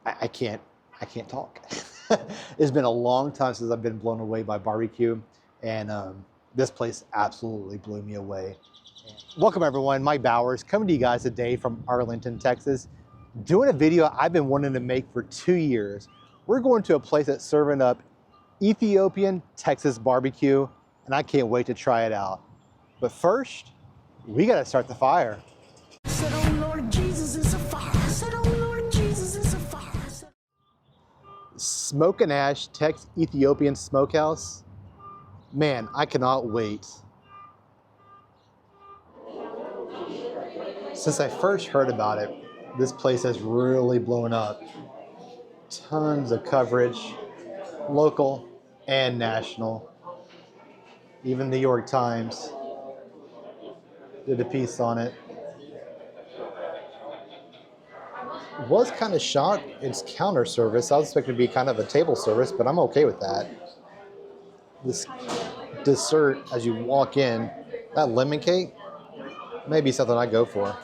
I can't talk. It's been a long time since I've been blown away by barbecue, and this place absolutely blew me away. Welcome everyone, Mike Bowers coming to you guys today from Arlington, Texas, doing a video I've been wanting to make for 2 years. We're going to a place that's serving up Ethiopian Texas barbecue, and I can't wait to try it out. But first, we gotta start the fire. Said, oh Lord Jesus, it's a fire. Said, oh Lord Jesus, it's a fire. Smoke'N Ash Ethiopian Smokehouse. Man, I cannot wait. Since I first heard about it, this place has really blown up. Tons of coverage, local and national. Even the New York Times did a piece on it. Was kind of shocked it's counter service. I was expecting it to be kind of a table service, but I'm okay with that. This dessert, as you walk in, that lemon cake, may be something I go for.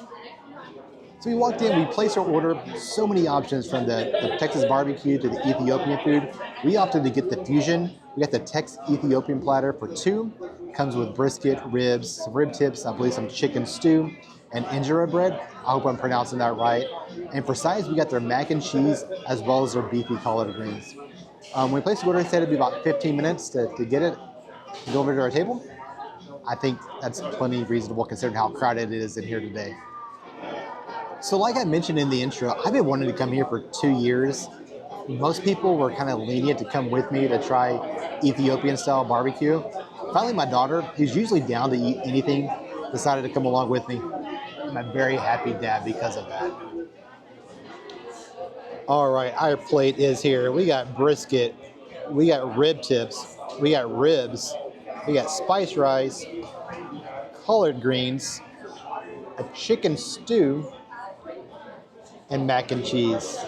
So we walked in, we placed our order, so many options from the Texas barbecue to the Ethiopian food. We opted to get the fusion. We got the Tex Ethiopian platter for 2. Comes with brisket, ribs, some rib tips, I believe some chicken stew, and injera bread. I hope I'm pronouncing that right. And for sides, we got their mac and cheese as well as their beefy collard greens. When we placed the order, it said it'd be about 15 minutes to get it, to go over to our table. I think that's plenty reasonable considering how crowded it is in here today. So like I mentioned in the intro, I've been wanting to come here for 2 years. Most people were kind of lenient to come with me to try Ethiopian style barbecue. Finally, my daughter, who's usually down to eat anything, decided to come along with me. I'm a very happy dad because of that. All right, our plate is here. We got brisket, we got rib tips, we got ribs, we got spice rice, collard greens, a chicken stew, and mac and cheese.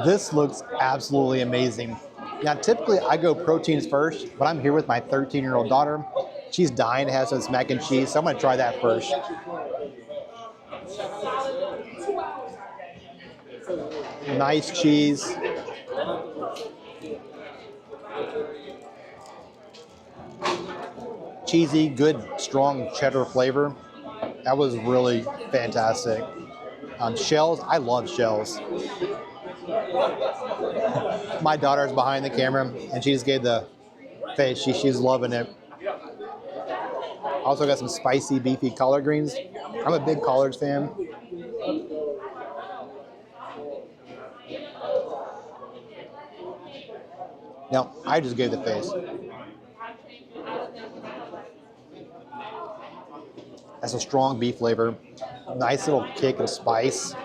This looks absolutely amazing. Now, typically I go proteins first, but I'm here with my 13-year-old daughter. She's dying to have some mac and cheese, so I'm gonna try that first. Nice cheese. Cheesy, good, strong cheddar flavor. That was really fantastic. Shells, I love shells. My daughter's behind the camera and she just gave the face. She's loving it. Also got some spicy, beefy collard greens. I'm a big collards fan. Now, I just gave the face. That's a strong beef flavor. Nice little kick of spice.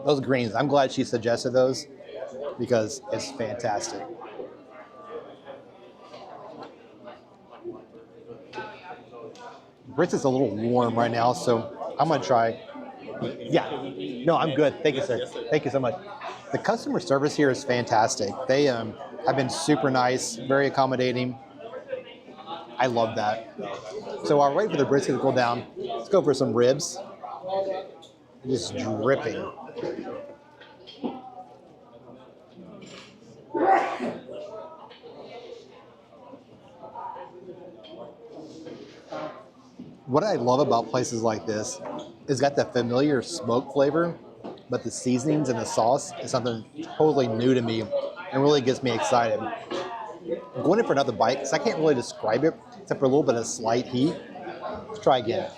Those greens, I'm glad she suggested those because it's fantastic. Brisket's a little warm right now, so I'm gonna try. Yeah, no, I'm good. Thank you, sir. Thank you so much. The customer service here is fantastic. They have been super nice, very accommodating. I love that. So while we're waiting for the brisket to cool down, let's go for some ribs. Just dripping. What I love about places like this is got that familiar smoke flavor, but the seasonings and the sauce is something totally new to me and really gets me excited. I'm going in for another bite because I can't really describe it except for a little bit of slight heat. Let's try again.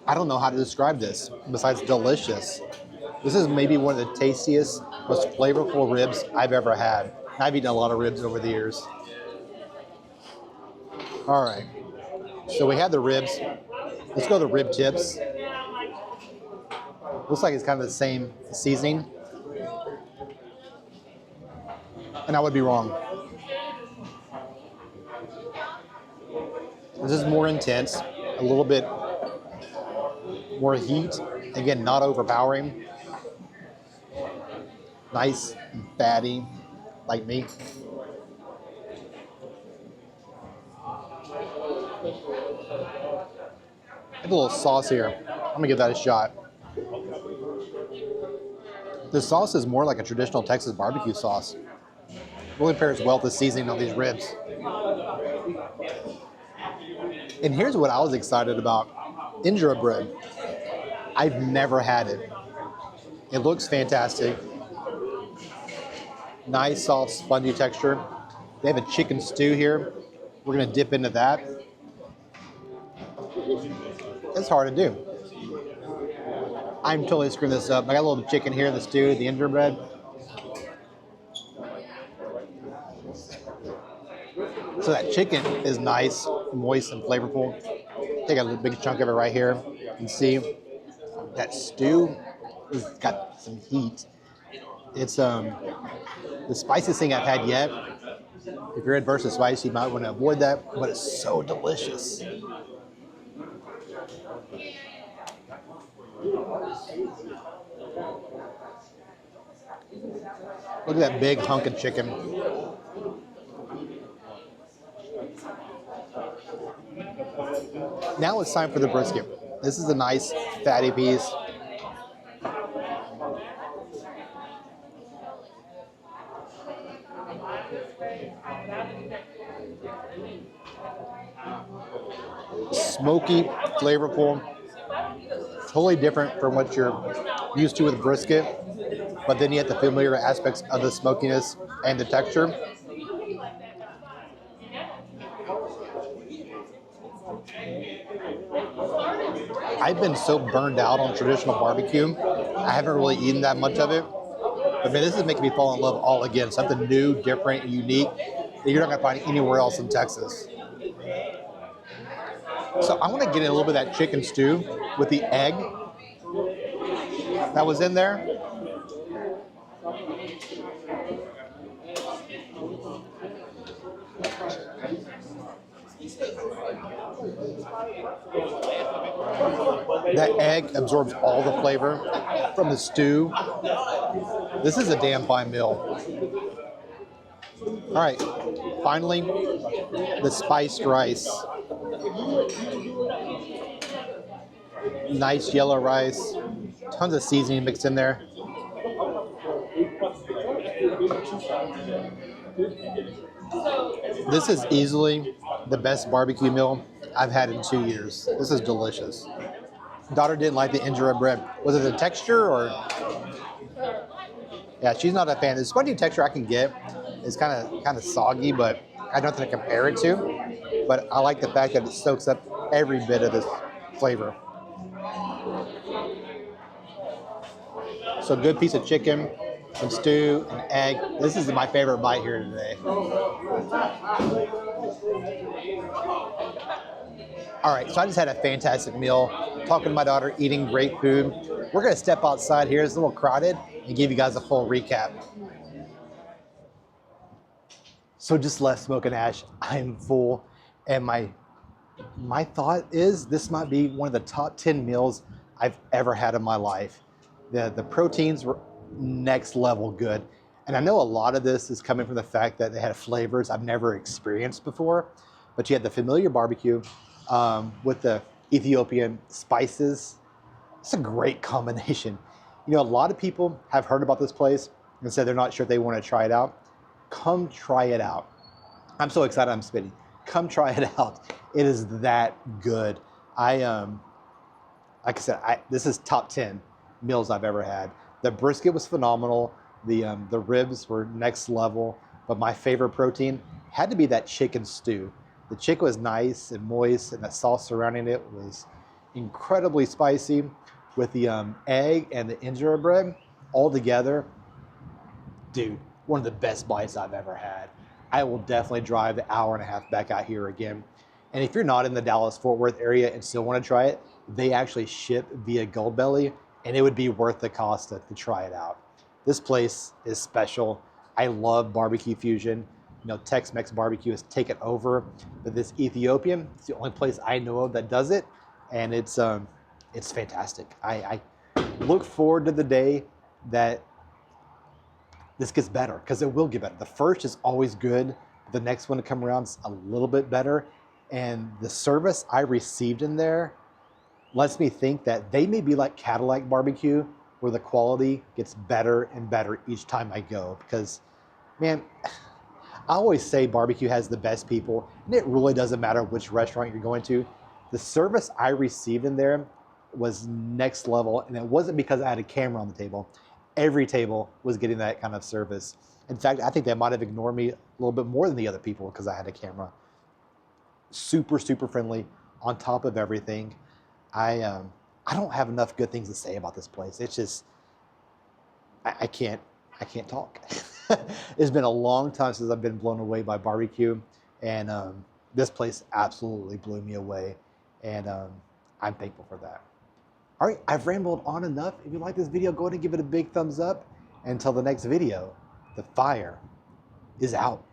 I don't know how to describe this besides delicious. This is maybe one of the tastiest, most flavorful ribs I've ever had. I've eaten a lot of ribs over the years. All right, so we had the ribs. Let's go to the rib tips. Looks like it's kind of the same seasoning. And I would be wrong. This is more intense, a little bit more heat. Again, not overpowering. Nice, fatty, like me. A little sauce here. I'm gonna give that a shot. The sauce is more like a traditional Texas barbecue sauce. Really pairs well with the seasoning on these ribs. And here's what I was excited about. Injera bread. I've never had it. It looks fantastic. Nice, soft, spongy texture. They have a chicken stew here. We're gonna dip into that. It's hard to do. I'm totally screwing this up. I got a little chicken here, the stew, the injera bread. So that chicken is nice, moist, and flavorful. Take a big chunk of it right here. You can see that stew has got some heat. It's the spiciest thing I've had yet. If you're adverse to spice, you might want to avoid that, but it's so delicious. Look at that big hunk of chicken. Now it's time for the brisket. This is a nice fatty piece. Smoky, flavorful, totally different from what you're used to with brisket, but then you get the familiar aspects of the smokiness and the texture. I've been so burned out on traditional barbecue, I haven't really eaten that much of it. But man, this is making me fall in love all again. Something new, different, unique that you're not gonna find anywhere else in Texas. So I want to get in a little bit of that chicken stew with the egg that was in there. That egg absorbs all the flavor from the stew. This is a damn fine meal. All right, finally, the spiced rice. Nice yellow rice, tons of seasoning mixed in there. This is easily the best barbecue meal I've had in 2 years. This is delicious. Daughter didn't like the injera bread. Was it the texture or? Yeah, she's not a fan. The spongy texture I can get is kind of soggy, but I have nothing to compare it to. But I like the fact that it soaks up every bit of this flavor. So good piece of chicken, some stew, an egg. This is my favorite bite here today. All right, so I just had a fantastic meal, talking to my daughter, eating great food. We're gonna step outside here, it's a little crowded, and give you guys a full recap. So just left Smoke'N Ash, I'm full, and my thought is this might be one of the top 10 meals I've ever had in my life. The proteins were next level good. And I know a lot of this is coming from the fact that they had flavors I've never experienced before, but you had the familiar barbecue with the Ethiopian spices. It's a great combination. You know, a lot of people have heard about this place and said they're not sure if they want to try it out. Come try it out. I'm so excited I'm spitting. Come try it out. It is that good. Like I said, this is top 10 meals I've ever had. The brisket was phenomenal. The ribs were next level, but my favorite protein had to be that chicken stew. The chicken was nice and moist, and the sauce surrounding it was incredibly spicy with the egg and the injera bread all together. Dude, one of the best bites I've ever had. I will definitely drive the hour and a half back out here again. And if you're not in the Dallas-Fort Worth area and still want to try it, they actually ship via Goldbelly, and it would be worth the cost to try it out. This place is special. I love barbecue fusion. You know, Tex-Mex barbecue has taken over, but this Ethiopian, it's the only place I know of that does it, and it's fantastic. I look forward to the day that this gets better, because it will get better. The first is always good. The next one to come around is a little bit better. And the service I received in there lets me think that they may be like Cadillac barbecue, where the quality gets better and better each time I go. Because, man, I always say barbecue has the best people, and it really doesn't matter which restaurant you're going to. The service I received in there was next level, and it wasn't because I had a camera on the table. Every table was getting that kind of service. In fact, I think they might have ignored me a little bit more than the other people because I had a camera. Super, super friendly on top of everything. I don't have enough good things to say about this place. It's just, I can't talk. It's been a long time since I've been blown away by barbecue, and this place absolutely blew me away, and I'm thankful for that. All right, I've rambled on enough. If you like this video, go ahead and give it a big thumbs up. Until the next video, the fire is out.